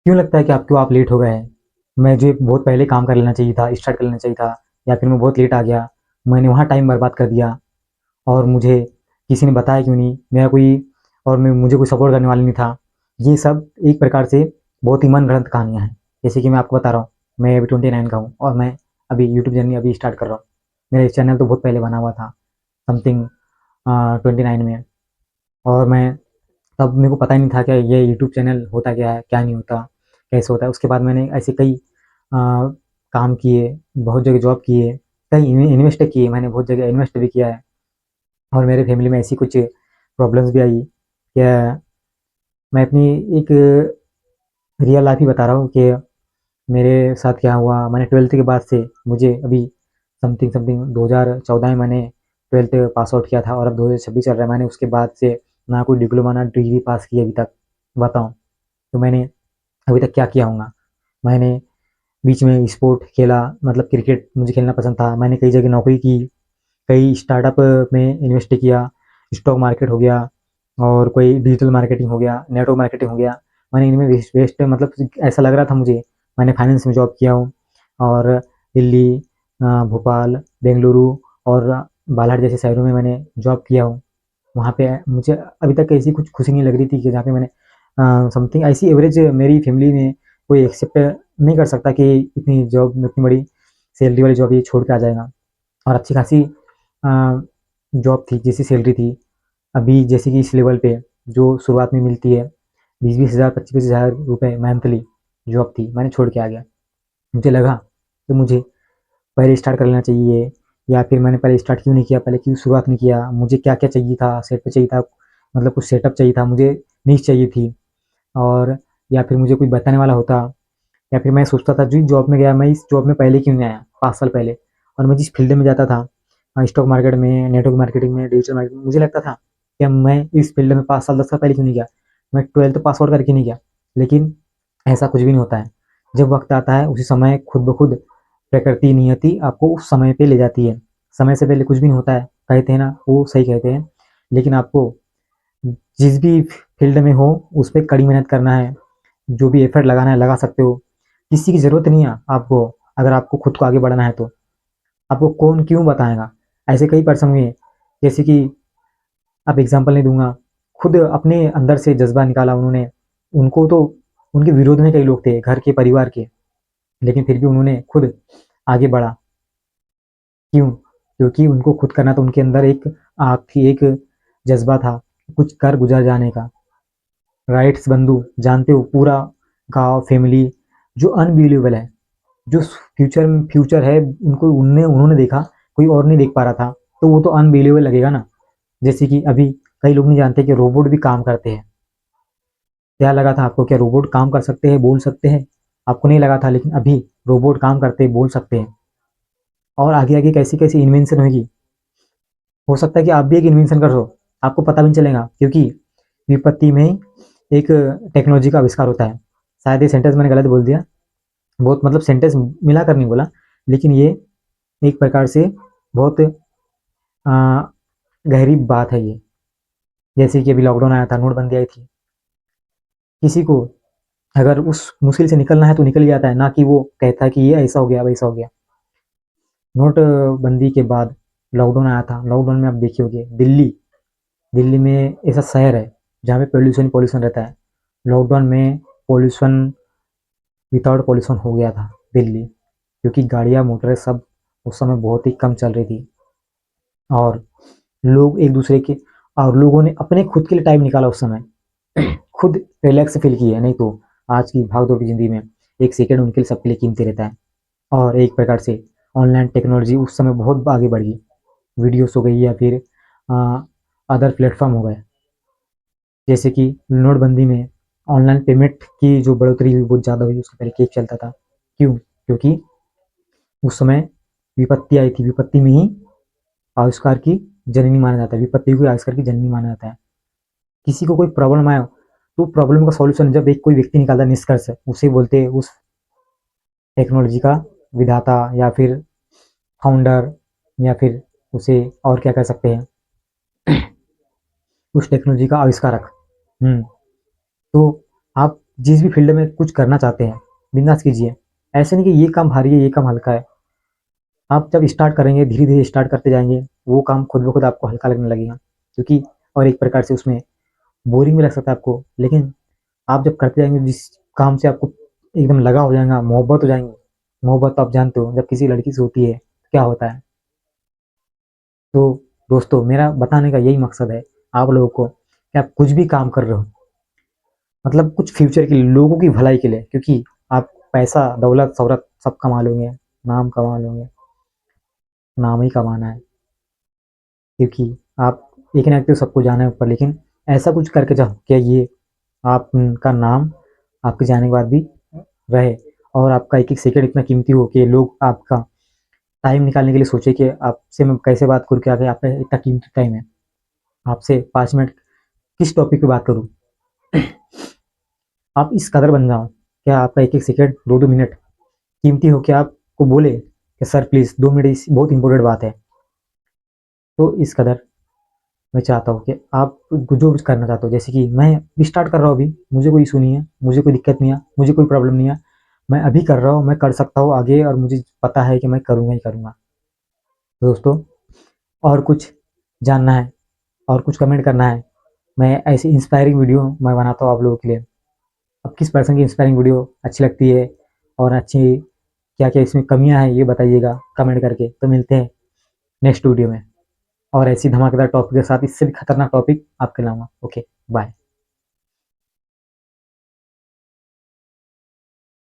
क्यों लगता है कि आपको आप लेट हो गए हैं? मुझे बहुत पहले काम कर लेना चाहिए था, स्टार्ट कर लेना चाहिए था, या फिर मैं बहुत लेट आ गया, मैंने वहाँ टाइम बर्बाद कर दिया और मुझे किसी ने बताया क्यों नहीं, मेरा कोई और मैं मुझे कोई सपोर्ट करने वाला नहीं था। ये सब एक प्रकार से बहुत ही मन गढ़ंत कहानियाँ हैं। जैसे कि मैं आपको बता रहा हूँ, मैं अभी 29 का हूँ और मैं अभी यूट्यूब जर्नी अभी स्टार्ट कर रहा हूँ। मेरा चैनल तो बहुत पहले बना हुआ था, समथिंग 29 में। और मैं तब मेरे को पता ही नहीं था कि ये यूट्यूब चैनल होता क्या है, क्या नहीं होता, कैसे होता है। उसके बाद मैंने ऐसे कई काम किए, बहुत जगह जॉब किए, कई इन्वेस्ट किए, मैंने बहुत जगह इन्वेस्ट भी किया है। और मेरे फैमिली में ऐसी कुछ प्रॉब्लम्स भी आई कि मैं अपनी एक रियल लाइफ ही बता रहा हूँ कि मेरे साथ क्या हुआ। मैंने 12th के बाद से मुझे अभी समथिंग समथिंग 2014 में मैंने 12th पास आउट किया था और अब 2026 चल रहा है। मैंने उसके बाद से ना कोई डिप्लोमा ना डिग्री पास की अभी तक। बताऊँ तो मैंने अभी तक क्या किया होगा। मैंने बीच में स्पोर्ट खेला, मतलब क्रिकेट मुझे खेलना पसंद था। मैंने कई जगह नौकरी की, कई स्टार्टअप में इन्वेस्ट किया, स्टॉक मार्केट हो गया और कोई डिजिटल मार्केटिंग हो गया, नेटवर्क मार्केटिंग हो गया। मैंने इनमें वेस्ट वेस्ट मतलब ऐसा लग रहा था मुझे। मैंने फाइनेंस में जॉब किया हूँ और दिल्ली, भोपाल, बेंगलुरु और बालाघाट जैसे शहरों में मैंने जॉब किया हूँ। वहाँ पे मुझे अभी तक ऐसी कुछ खुशी नहीं लग रही थी कि जहाँ पे मैंने समथिंग ऐसी एवरेज मेरी फैमिली में कोई एक्सेप्ट नहीं कर सकता कि इतनी जॉब, इतनी बड़ी सैलरी वाली जॉब ये छोड़ के आ जाएगा। और अच्छी खासी जॉब थी, जैसी सैलरी थी अभी, जैसे कि इस लेवल पे जो शुरुआत में मिलती है, 20-20 हज़ार, 25-25 हज़ार रुपये मंथली जॉब थी, मैंने छोड़ के आ गया। मुझे लगा कि मुझे पहले स्टार्ट कर लेना चाहिए, या फिर मैंने पहले स्टार्ट क्यों नहीं किया, पहले क्यों शुरुआत नहीं किया। मुझे क्या क्या चाहिए था, सेटअप चाहिए था, मतलब कुछ सेटअप चाहिए था मुझे, नीश चाहिए थी। और या फिर मुझे कोई बताने वाला होता, या फिर मैं सोचता था जिस जॉब में गया मैं इस जॉब में पहले क्यों नहीं आया 5 साल पहले। और मैं जिस फील्ड में जाता था, स्टॉक मार्केट में, नेटवर्क मार्केटिंग में, डिजिटल मार्केटिंग में, मुझे लगता था कि मैं इस फील्ड में 5 साल 10 साल पहले क्यों नहीं गया, मैं 12th पास आउट करके नहीं गया। लेकिन ऐसा कुछ भी नहीं होता है। जब वक्त आता है उसी समय खुद ब खुद प्रकृति नियति आपको उस समय पे ले जाती है। समय से पहले कुछ भी नहीं होता है, कहते हैं ना, वो सही कहते हैं। लेकिन आपको जिस भी फील्ड में हो उस पर कड़ी मेहनत करना है, जो भी एफर्ट लगाना है लगा सकते हो। किसी की ज़रूरत नहीं है आपको। अगर आपको खुद को आगे बढ़ाना है तो आपको कौन क्यों बताएगा। ऐसे कई पर्सन हुए, जैसे कि अब एग्जांपल नहीं दूंगा, खुद अपने अंदर से जज्बा निकाला उन्होंने। उनको तो उनके विरोध में कई लोग थे, घर के, परिवार के, लेकिन फिर भी उन्होंने खुद आगे बढ़ा। क्यों? क्योंकि उनको खुद करना, तो उनके अंदर एक आग थी, एक जज्बा था कुछ कर गुजर जाने का। राइट्स बंधु जानते हो, पूरा गांव, फैमिली, जो अनबिलीवेबल है, जो फ्यूचर फ्यूचर है, उनको उनने उन्होंने देखा, कोई और नहीं देख पा रहा था, तो वो तो अनबिलीवेबल लगेगा ना। जैसे कि अभी कई लोग नहीं जानते कि रोबोट भी काम करते हैं। क्या लगा था आपको, क्या रोबोट काम कर सकते हैं, बोल सकते हैं? आपको नहीं लगा था, लेकिन अभी रोबोट काम करते हैं, बोल सकते हैं। और आगे आगे कैसी कैसी इन्वेंशन होगी, हो सकता है कि आप भी एक इन्वेंशन कर दो, आपको पता भी नहीं चलेगा। क्योंकि विपत्ति में ही एक टेक्नोलॉजी का आविष्कार होता है। शायद ये सेंटेंस मैंने गलत बोल दिया, बहुत मतलब सेंटेंस मिलाकर नहीं बोला, लेकिन ये एक प्रकार से बहुत गहरी बात है ये। जैसे कि अभी लॉकडाउन आया था, नोटबंदी आई थी, किसी को अगर उस मुश्किल से निकलना है तो निकल जाता है, ना कि वो कहता है कि ये ऐसा हो गया, वैसा हो गया। नोटबंदी के बाद लॉकडाउन आया था। लॉकडाउन में आप देखिए होगे, दिल्ली, दिल्ली में ऐसा शहर है जहाँ पे पोल्यूशन पोल्यूशन रहता है। लॉकडाउन में पोल्यूशन, विदाउट पोल्यूशन हो गया था दिल्ली, क्योंकि गाड़ियाँ मोटरें सब उस समय बहुत ही कम चल रही थी। और लोग एक दूसरे के, और लोगों ने अपने खुद के लिए टाइम निकाला उस समय, खुद रिलैक्स फील किया। नहीं तो आज की भाग दौड़ की जिंदगी में एक सेकंड उनके लिए, सबके लिए कीमती रहता है। और एक प्रकार से ऑनलाइन टेक्नोलॉजी उस समय बहुत आगे बढ़ गई, वीडियोस हो गई या फिर अदर प्लेटफॉर्म हो गए। जैसे कि नोटबंदी में ऑनलाइन पेमेंट की जो बढ़ोतरी हुई बहुत ज़्यादा हुई, उसके पहले केक चलता था। क्यों? क्योंकि उस समय विपत्ति आई थी, विपत्ति में ही आविष्कार की जननी माना जाता है, विपत्ति को आविष्कार की जननी माना जाता है। किसी को कोई प्रॉब्लम आया तो प्रॉब्लम का सॉल्यूशन जब एक कोई व्यक्ति निकालता है, निष्कर्ष, उसे बोलते हैं उस टेक्नोलॉजी का विधाता, या फिर फाउंडर, या फिर उसे और क्या कह सकते हैं, उस टेक्नोलॉजी का आविष्कारक। तो आप जिस भी फील्ड में कुछ करना चाहते हैं, बिंदास कीजिए। ऐसे नहीं कि ये काम भारी है, ये काम हल्का है। आप जब स्टार्ट करेंगे, धीरे-धीरे स्टार्ट करते जाएँगे, वो काम खुद ब खुद आपको हल्का लगने लगेगा। क्योंकि और एक प्रकार से उसमें बोरिंग भी लग सकता है आपको, लेकिन आप जब करते जाएँगे, जिस काम से आपको एकदम लगाव हो जाएगा, मोहब्बत हो जाएँगी। मोहब्बत तो आप जानते हो, जब किसी लड़की से होती है, तो क्या होता है। तो दोस्तों, मेरा बताने का यही मकसद है आप लोगों को कि आप कुछ भी काम कर रहे हो, मतलब कुछ फ्यूचर के लिए, लोगों की भलाई के लिए, क्योंकि आप पैसा, दौलत, शोहरत सब कमा लोगे, नाम कमा लोगे, नाम ही कमाना है। क्योंकि आप एक ना एक तो सबको जाना है ऊपर, लेकिन ऐसा कुछ करके जाओ क्या ये आपका नाम आपके जाने के बाद भी रहे, और आपका एक एक सेकंड इतना कीमती हो कि लोग आपका टाइम निकालने के लिए सोचे कि आपसे मैं कैसे बात करूँ, क्या आपका इतना कीमती टाइम है, आपसे 5 मिनट किस टॉपिक पे बात करूँ। आप इस कदर बन जाओ क्या आपका एक एक सेकंड, 2-2 मिनट कीमती हो, कि आपको बोले कि सर प्लीज़ 2 मिनट, इस बहुत इंपॉर्टेंट बात है। तो इस कदर मैं चाहता हूँ कि आप जो कुछ करना चाहते हो, जैसे कि मैं स्टार्ट कर रहा हूँ अभी, मुझे कोई इशू नहीं है, मुझे कोई दिक्कत नहीं है, मुझे कोई प्रॉब्लम नहीं है। मैं अभी कर रहा हूँ, मैं कर सकता हूँ आगे, और मुझे पता है कि मैं करूँगा ही करूँगा। तो दोस्तों, और कुछ जानना है और कुछ कमेंट करना है, मैं ऐसी इंस्पायरिंग वीडियो मैं बनाता हूँ आप लोगों के लिए। अब किस पर्सन की इंस्पायरिंग वीडियो अच्छी लगती है, और अच्छी क्या क्या इसमें कमियां हैं, ये बताइएगा कमेंट करके। तो मिलते हैं नेक्स्ट वीडियो में, और ऐसी धमाकेदार टॉपिक के साथ, इससे भी खतरनाक टॉपिक आपके लाऊंगा। Okay, bye.